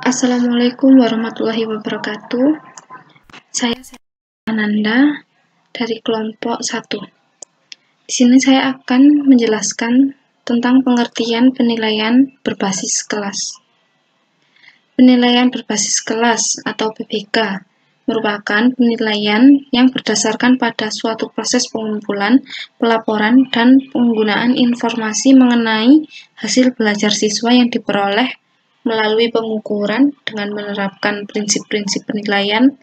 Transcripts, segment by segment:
Assalamualaikum warahmatullahi wabarakatuh. Saya Ananda dari kelompok 1. Di sini saya akan menjelaskan tentang pengertian penilaian berbasis kelas. Penilaian berbasis kelas atau PBK merupakan penilaian yang berdasarkan pada suatu proses pengumpulan, pelaporan, dan penggunaan informasi mengenai hasil belajar siswa yang diperoleh melalui pengukuran dengan menerapkan prinsip-prinsip penilaian,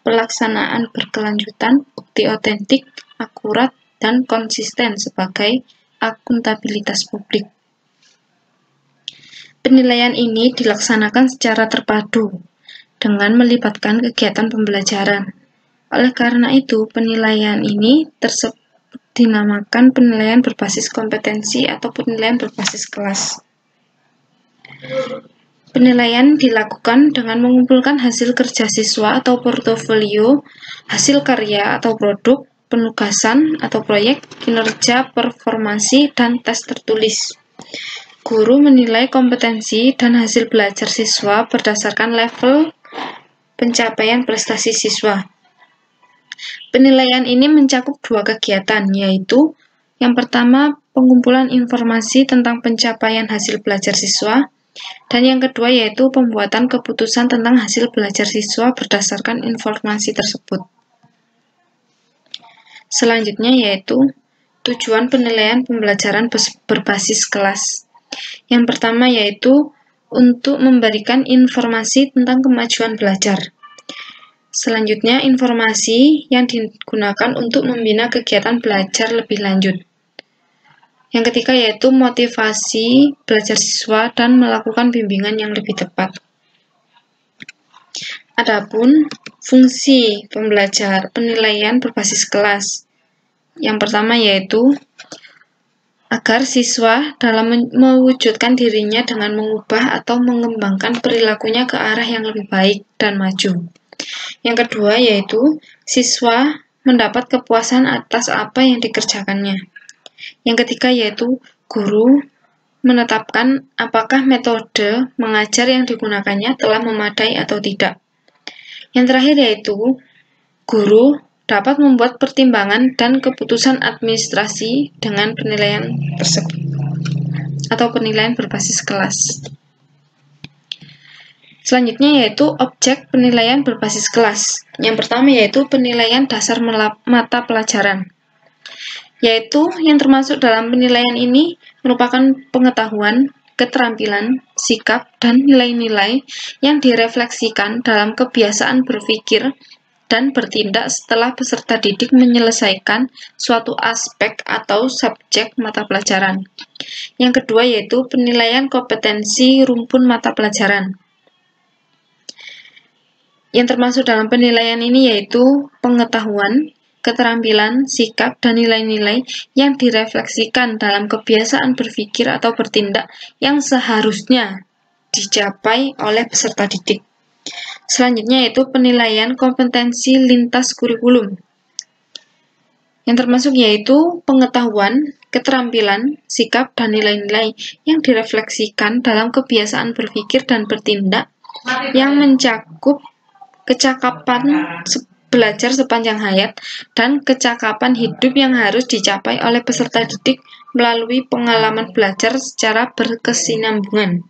pelaksanaan berkelanjutan, bukti otentik, akurat, dan konsisten sebagai akuntabilitas publik. Penilaian ini dilaksanakan secara terpadu dengan melibatkan kegiatan pembelajaran. Oleh karena itu, penilaian ini dinamakan penilaian berbasis kompetensi atau penilaian berbasis kelas. Penilaian dilakukan dengan mengumpulkan hasil kerja siswa atau portofolio, hasil karya atau produk, penugasan atau proyek, kinerja, performansi, dan tes tertulis. Guru menilai kompetensi dan hasil belajar siswa berdasarkan level pencapaian prestasi siswa. Penilaian ini mencakup dua kegiatan, yaitu yang pertama, pengumpulan informasi tentang pencapaian hasil belajar siswa, dan yang kedua yaitu pembuatan keputusan tentang hasil belajar siswa berdasarkan informasi tersebut. Selanjutnya yaitu tujuan penilaian pembelajaran berbasis kelas. Yang pertama yaitu untuk memberikan informasi tentang kemajuan belajar. Selanjutnya informasi yang digunakan untuk membina kegiatan belajar lebih lanjut. Yang ketiga yaitu motivasi belajar siswa dan melakukan bimbingan yang lebih tepat. Adapun fungsi penilaian berbasis kelas. Yang pertama yaitu agar siswa dalam mewujudkan dirinya dengan mengubah atau mengembangkan perilakunya ke arah yang lebih baik dan maju. Yang kedua yaitu siswa mendapat kepuasan atas apa yang dikerjakannya. Yang ketiga yaitu guru menetapkan apakah metode mengajar yang digunakannya telah memadai atau tidak. Yang terakhir yaitu guru dapat membuat pertimbangan dan keputusan administrasi dengan penilaian tersebut atau penilaian berbasis kelas. Selanjutnya yaitu objek penilaian berbasis kelas. Yang pertama yaitu penilaian dasar mata pelajaran. Yaitu yang termasuk dalam penilaian ini merupakan pengetahuan, keterampilan, sikap, dan nilai-nilai yang direfleksikan dalam kebiasaan berpikir dan bertindak setelah peserta didik menyelesaikan suatu aspek atau subjek mata pelajaran. Yang kedua yaitu penilaian kompetensi rumpun mata pelajaran. Yang termasuk dalam penilaian ini yaitu pengetahuan, keterampilan, sikap, dan nilai-nilai yang direfleksikan dalam kebiasaan berpikir atau bertindak yang seharusnya dicapai oleh peserta didik. Selanjutnya yaitu penilaian kompetensi lintas kurikulum. Yang termasuk yaitu pengetahuan, keterampilan, sikap, dan nilai-nilai yang direfleksikan dalam kebiasaan berpikir dan bertindak yang mencakup kecakapan belajar sepanjang hayat, dan kecakapan hidup yang harus dicapai oleh peserta didik melalui pengalaman belajar secara berkesinambungan.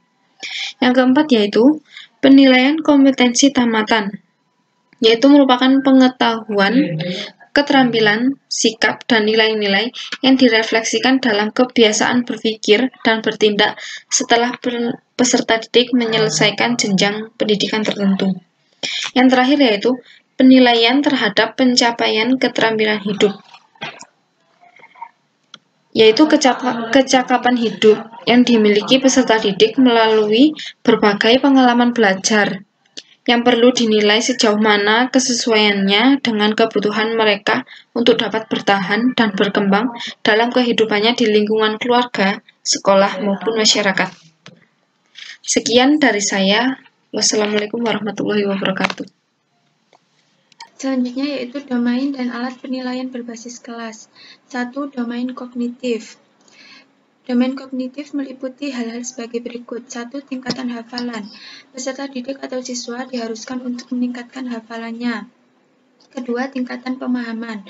Yang keempat yaitu penilaian kompetensi tamatan, yaitu merupakan pengetahuan, keterampilan, sikap, dan nilai-nilai yang direfleksikan dalam kebiasaan berpikir dan bertindak setelah peserta didik menyelesaikan jenjang pendidikan tertentu. Yang terakhir yaitu penilaian terhadap pencapaian keterampilan hidup, yaitu kecakapan hidup yang dimiliki peserta didik melalui berbagai pengalaman belajar yang perlu dinilai sejauh mana kesesuaiannya dengan kebutuhan mereka untuk dapat bertahan dan berkembang dalam kehidupannya di lingkungan keluarga, sekolah, maupun masyarakat. Sekian dari saya. Wassalamualaikum warahmatullahi wabarakatuh. Selanjutnya yaitu domain dan alat penilaian berbasis kelas. 1. Domain kognitif. Domain kognitif meliputi hal-hal sebagai berikut. 1. Tingkatan hafalan. Peserta didik atau siswa diharuskan untuk meningkatkan hafalannya. Kedua, tingkatan pemahaman.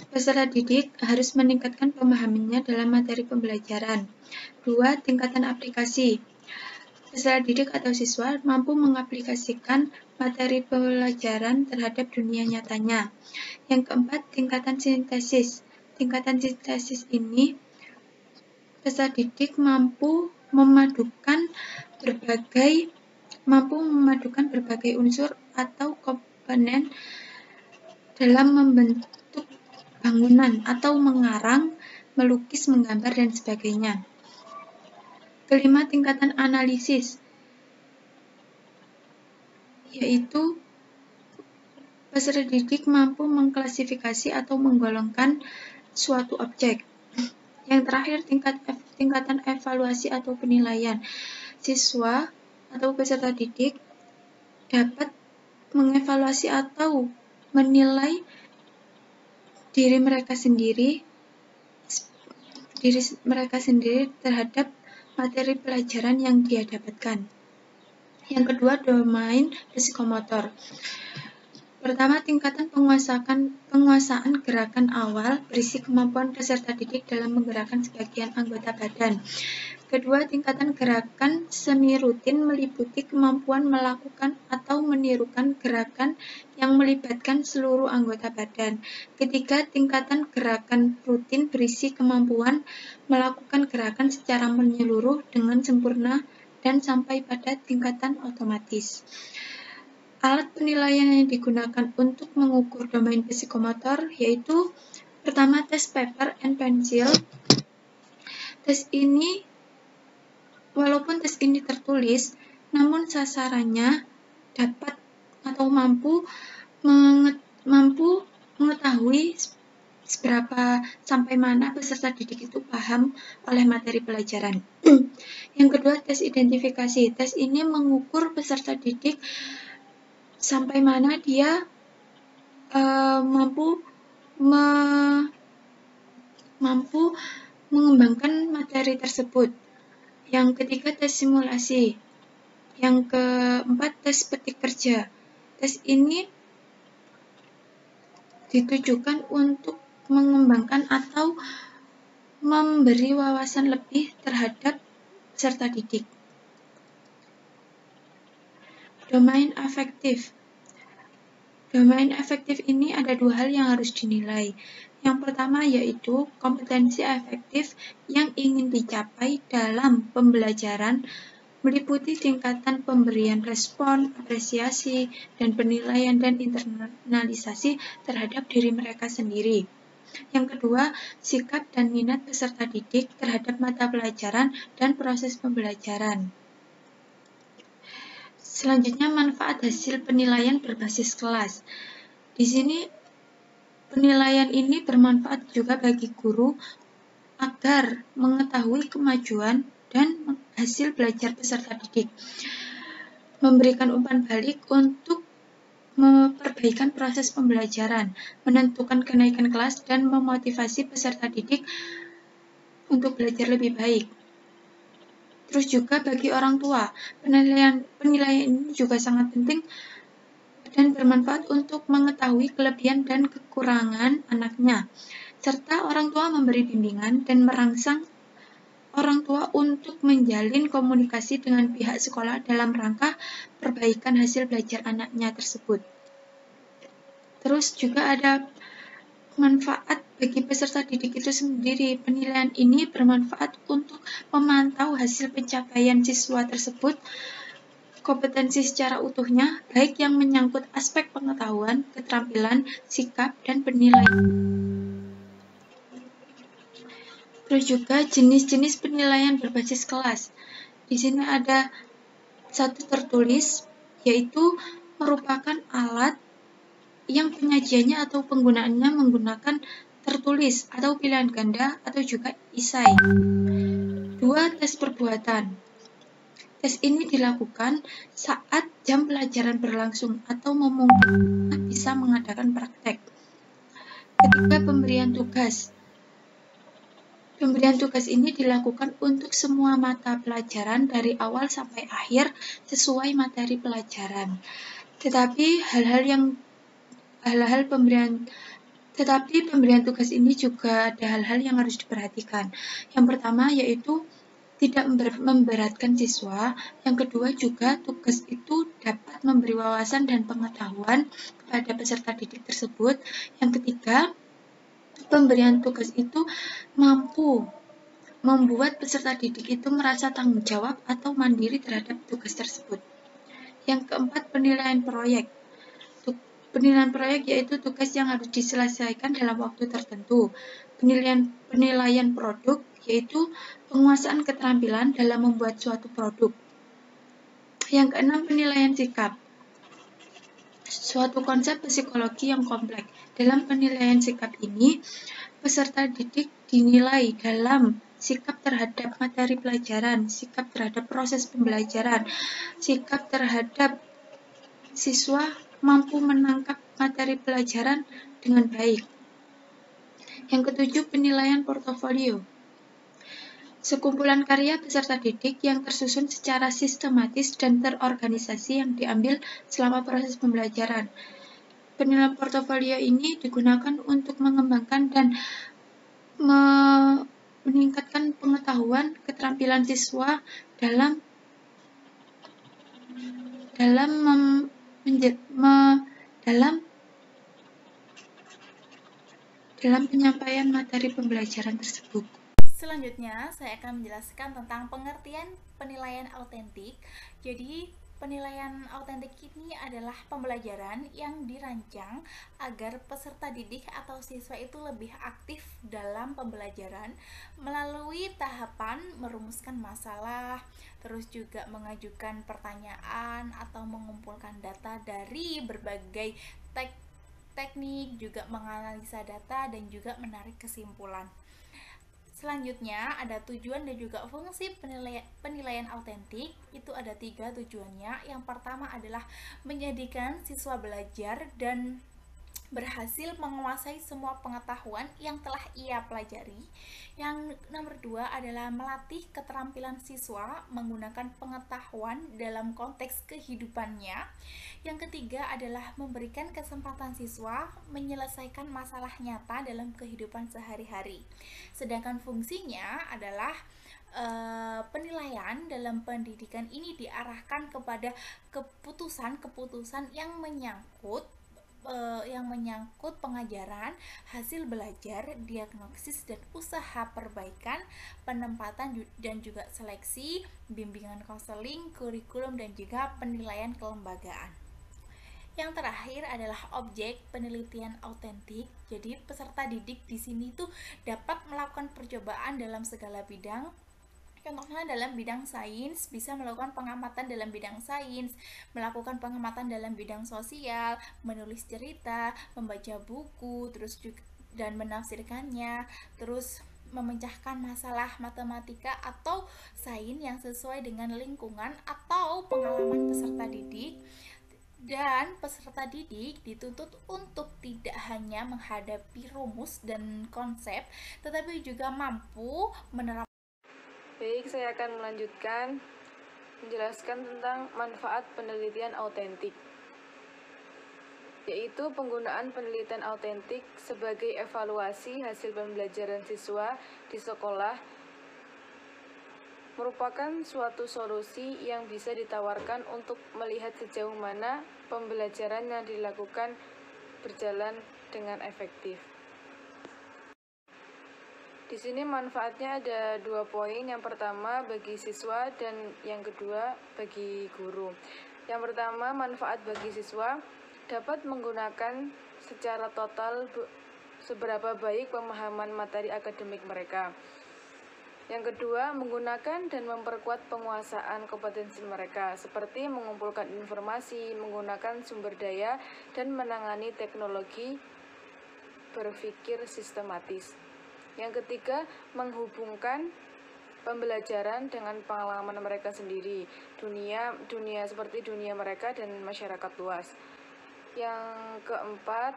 Peserta didik harus meningkatkan pemahamannya dalam materi pembelajaran. 2. Tingkatan aplikasi. Peserta didik atau siswa mampu mengaplikasikan materi pelajaran terhadap dunia nyatanya. Yang keempat, tingkatan sintesis. Tingkatan sintesis ini peserta didik mampu memadukan berbagai unsur atau komponen dalam membentuk bangunan atau mengarang, melukis, menggambar, dan sebagainya. Kelima, tingkatan analisis, yaitu peserta didik mampu mengklasifikasi atau menggolongkan suatu objek. Yang terakhir, tingkatan evaluasi atau penilaian. Siswa atau peserta didik dapat mengevaluasi atau menilai diri mereka sendiri terhadap materi pelajaran yang dia dapatkan. Yang kedua, domain psikomotor. Pertama, tingkatan penguasaan gerakan awal berisi kemampuan peserta didik dalam menggerakkan sebagian anggota badan. Kedua, tingkatan gerakan semi rutin meliputi kemampuan melakukan atau menirukan gerakan yang melibatkan seluruh anggota badan. Ketiga, tingkatan gerakan rutin berisi kemampuan melakukan gerakan secara menyeluruh dengan sempurna dan sampai pada tingkatan otomatis. Alat penilaian yang digunakan untuk mengukur domain psikomotor yaitu pertama, tes paper and pencil. Walaupun tes ini tertulis, namun sasarannya dapat atau mampu mengetahui seberapa sampai mana peserta didik itu paham oleh materi pelajaran. Yang kedua, tes identifikasi. Tes ini mengukur peserta didik sampai mana dia mampu mengembangkan materi tersebut. Yang ketiga, tes simulasi. Yang keempat, tes petik kerja. Tes ini ditujukan untuk mengembangkan atau memberi wawasan lebih terhadap peserta didik. Domain afektif. Domain afektif ini ada dua hal yang harus dinilai. Yang pertama yaitu kompetensi afektif yang ingin dicapai dalam pembelajaran meliputi tingkatan pemberian respon, apresiasi, dan penilaian dan internalisasi terhadap diri mereka sendiri. Yang kedua, sikap dan minat peserta didik terhadap mata pelajaran dan proses pembelajaran. Selanjutnya, manfaat hasil penilaian berbasis kelas. Di sini, penilaian ini bermanfaat juga bagi guru agar mengetahui kemajuan dan hasil belajar peserta didik, memberikan umpan balik untuk memperbaikan proses pembelajaran, menentukan kenaikan kelas, dan memotivasi peserta didik untuk belajar lebih baik. Terus juga bagi orang tua, penilaian ini juga sangat penting dan bermanfaat untuk mengetahui kelebihan dan kekurangan anaknya, serta orang tua memberi bimbingan dan merangsang orang tua untuk menjalin komunikasi dengan pihak sekolah dalam rangka perbaikan hasil belajar anaknya tersebut. Terus juga ada manfaat bagi peserta didik itu sendiri. Penilaian ini bermanfaat untuk memantau hasil pencapaian siswa tersebut, kompetensi secara utuhnya, baik yang menyangkut aspek pengetahuan, keterampilan, sikap, dan penilaian. Terus juga jenis-jenis penilaian berbasis kelas. Di sini ada satu tertulis, yaitu merupakan alat yang penyajiannya atau penggunaannya menggunakan tertulis atau pilihan ganda atau juga esai. 2. Tes perbuatan. Tes ini dilakukan saat jam pelajaran berlangsung atau memungkinkan bisa mengadakan praktek. Ketiga, pemberian tugas. Pemberian tugas ini dilakukan untuk semua mata pelajaran dari awal sampai akhir sesuai materi pelajaran. Tetapi pemberian tugas ini juga ada hal-hal yang harus diperhatikan. Yang pertama yaitu tidak memberatkan siswa. Yang kedua juga tugas itu dapat memberi wawasan dan pengetahuan kepada peserta didik tersebut. Yang ketiga, pemberian tugas itu mampu membuat peserta didik itu merasa tanggung jawab atau mandiri terhadap tugas tersebut. Yang keempat, penilaian proyek. Penilaian proyek yaitu tugas yang harus diselesaikan dalam waktu tertentu. Penilaian produk yaitu penguasaan keterampilan dalam membuat suatu produk. Yang keenam, penilaian sikap. Suatu konsep psikologi yang kompleks. Dalam penilaian sikap ini, peserta didik dinilai dalam sikap terhadap materi pelajaran, sikap terhadap proses pembelajaran, sikap terhadap siswa mampu menangkap materi pelajaran dengan baik. Yang ketujuh, penilaian portofolio. Sekumpulan karya peserta didik yang tersusun secara sistematis dan terorganisasi yang diambil selama proses pembelajaran. Penilaian portofolio ini digunakan untuk mengembangkan dan meningkatkan pengetahuan keterampilan siswa dalam penyampaian materi pembelajaran tersebut. Selanjutnya, saya akan menjelaskan tentang pengertian penilaian autentik. Jadi, penilaian autentik ini adalah pembelajaran yang dirancang agar peserta didik atau siswa itu lebih aktif dalam pembelajaran melalui tahapan merumuskan masalah, terus juga mengajukan pertanyaan atau mengumpulkan data dari berbagai teknik, juga menganalisa data dan juga menarik kesimpulan. Selanjutnya ada tujuan dan juga fungsi penilaian autentik. Itu ada 3 tujuannya. Yang pertama adalah menjadikan siswa belajar dan berhasil menguasai semua pengetahuan yang telah ia pelajari. Yang nomor 2 adalah melatih keterampilan siswa menggunakan pengetahuan dalam konteks kehidupannya. Yang ketiga adalah memberikan kesempatan siswa menyelesaikan masalah nyata dalam kehidupan sehari-hari. Sedangkan fungsinya adalah penilaian dalam pendidikan ini diarahkan kepada keputusan-keputusan yang menyangkut pengajaran, hasil belajar, diagnosis dan usaha perbaikan, penempatan dan juga seleksi, bimbingan konseling, kurikulum dan juga penilaian kelembagaan. Yang terakhir adalah objek penelitian autentik. Jadi peserta didik di sini tuh dapat melakukan percobaan dalam segala bidang. Contohnya dalam bidang sains, bisa melakukan pengamatan dalam bidang sains, melakukan pengamatan dalam bidang sosial, menulis cerita, membaca buku, terus juga dan menafsirkannya, terus memecahkan masalah matematika atau sains yang sesuai dengan lingkungan atau pengalaman peserta didik. Dan peserta didik dituntut untuk tidak hanya menghadapi rumus dan konsep, tetapi juga mampu menerapkan. Baik, saya akan melanjutkan menjelaskan tentang manfaat penelitian autentik, yaitu penggunaan penelitian autentik sebagai evaluasi hasil pembelajaran siswa di sekolah merupakan suatu solusi yang bisa ditawarkan untuk melihat sejauh mana pembelajaran yang dilakukan berjalan dengan efektif. Di sini manfaatnya ada 2 poin. Yang pertama bagi siswa dan yang kedua bagi guru. Yang pertama, manfaat bagi siswa dapat menggunakan secara total seberapa baik pemahaman materi akademik mereka. Yang kedua, menggunakan dan memperkuat penguasaan kompetensi mereka, seperti mengumpulkan informasi, menggunakan sumber daya, dan menangani teknologi berpikir sistematis. Yang ketiga, menghubungkan pembelajaran dengan pengalaman mereka sendiri, dunia seperti dunia mereka dan masyarakat luas. Yang keempat,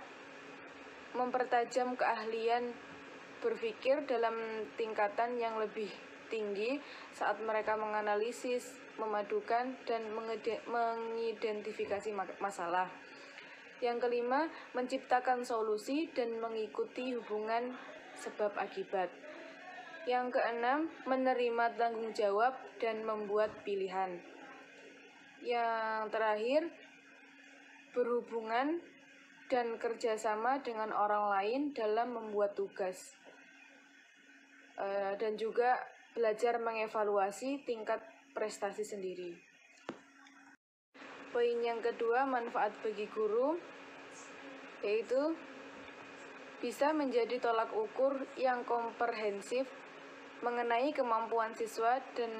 mempertajam keahlian berpikir dalam tingkatan yang lebih tinggi saat mereka menganalisis, memadukan, dan mengidentifikasi masalah. Yang kelima, menciptakan solusi dan mengikuti hubungan sebab akibat. Yang keenam, menerima tanggung jawab dan membuat pilihan. Yang terakhir, berhubungan dan kerjasama dengan orang lain dalam membuat tugas. Dan juga belajar mengevaluasi tingkat prestasi sendiri. Poin yang kedua, manfaat bagi guru, yaitu bisa menjadi tolak ukur yang komprehensif mengenai kemampuan siswa dan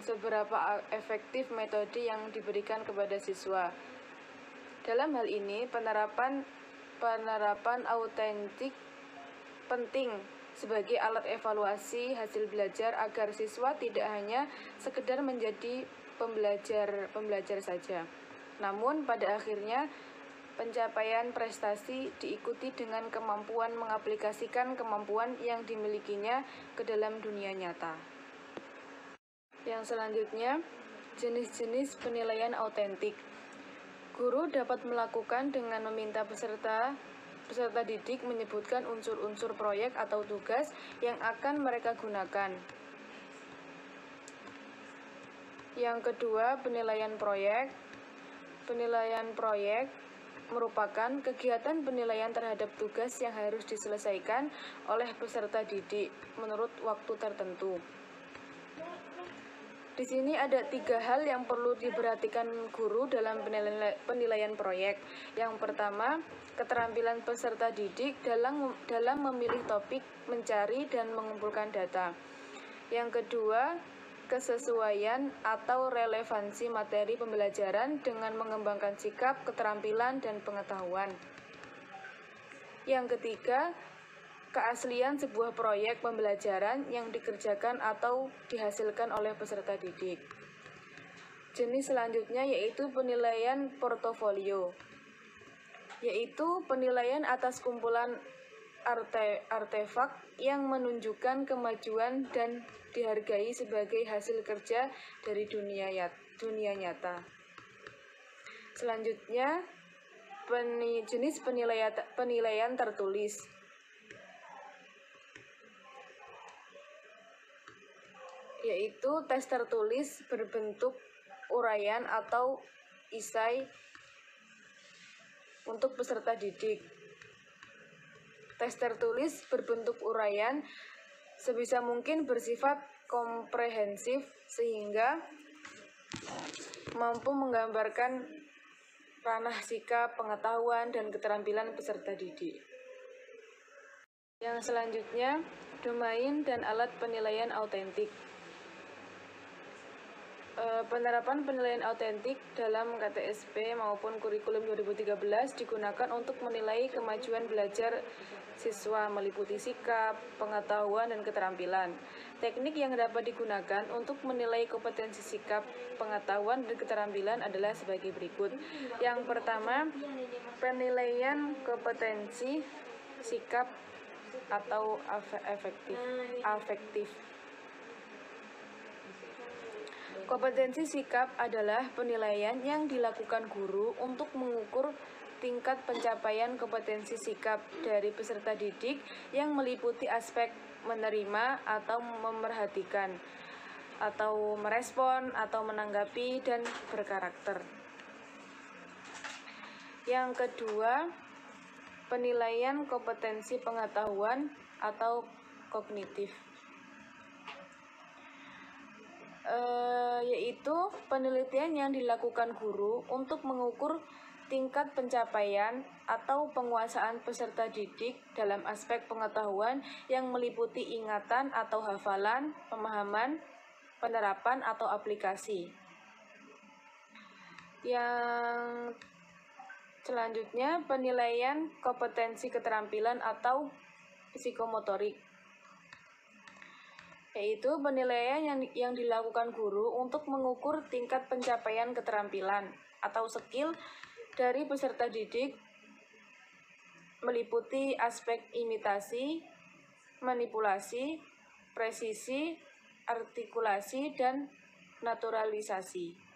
seberapa efektif metode yang diberikan kepada siswa. Dalam hal ini, penerapan autentik penting sebagai alat evaluasi hasil belajar agar siswa tidak hanya sekedar menjadi pembelajar saja. Namun pada akhirnya pencapaian prestasi diikuti dengan kemampuan mengaplikasikan kemampuan yang dimilikinya ke dalam dunia nyata. Yang selanjutnya, jenis-jenis penilaian autentik. Guru dapat melakukan dengan meminta peserta didik menyebutkan unsur-unsur proyek atau tugas yang akan mereka gunakan. Yang kedua, penilaian proyek. Penilaian proyek merupakan kegiatan penilaian terhadap tugas yang harus diselesaikan oleh peserta didik menurut waktu tertentu. Di sini ada 3 hal yang perlu diperhatikan guru dalam penilaian proyek. Yang pertama, keterampilan peserta didik dalam memilih topik, mencari dan mengumpulkan data. Yang kedua, kesesuaian atau relevansi materi pembelajaran dengan mengembangkan sikap, keterampilan, dan pengetahuan. Yang ketiga, keaslian sebuah proyek pembelajaran yang dikerjakan atau dihasilkan oleh peserta didik. Jenis selanjutnya yaitu penilaian portofolio, yaitu penilaian atas kumpulan artefak yang menunjukkan kemajuan dan dihargai sebagai hasil kerja dari dunia nyata. Selanjutnya, jenis penilaian tertulis, yaitu tes tertulis berbentuk uraian atau esai untuk peserta didik. Tes tertulis berbentuk uraian sebisa mungkin bersifat komprehensif sehingga mampu menggambarkan ranah sikap, pengetahuan, dan keterampilan peserta didik. Yang selanjutnya, domain dan alat penilaian autentik. Penerapan penilaian autentik dalam KTSP maupun kurikulum 2013 digunakan untuk menilai kemajuan belajar siswa meliputi sikap, pengetahuan, dan keterampilan. Teknik yang dapat digunakan untuk menilai kompetensi sikap, pengetahuan, dan keterampilan adalah sebagai berikut. Yang pertama, penilaian kompetensi sikap atau afektif. Kompetensi sikap adalah penilaian yang dilakukan guru untuk mengukur tingkat pencapaian kompetensi sikap dari peserta didik yang meliputi aspek menerima atau memerhatikan, atau merespon atau menanggapi dan berkarakter. Yang kedua, penilaian kompetensi pengetahuan atau kognitif. Yaitu penelitian yang dilakukan guru untuk mengukur tingkat pencapaian atau penguasaan peserta didik dalam aspek pengetahuan yang meliputi ingatan atau hafalan, pemahaman, penerapan atau aplikasi. Yang selanjutnya, penilaian kompetensi keterampilan atau psikomotorik, yaitu penilaian yang dilakukan guru untuk mengukur tingkat pencapaian keterampilan atau skill dari peserta didik meliputi aspek imitasi, manipulasi, presisi, artikulasi, dan naturalisasi.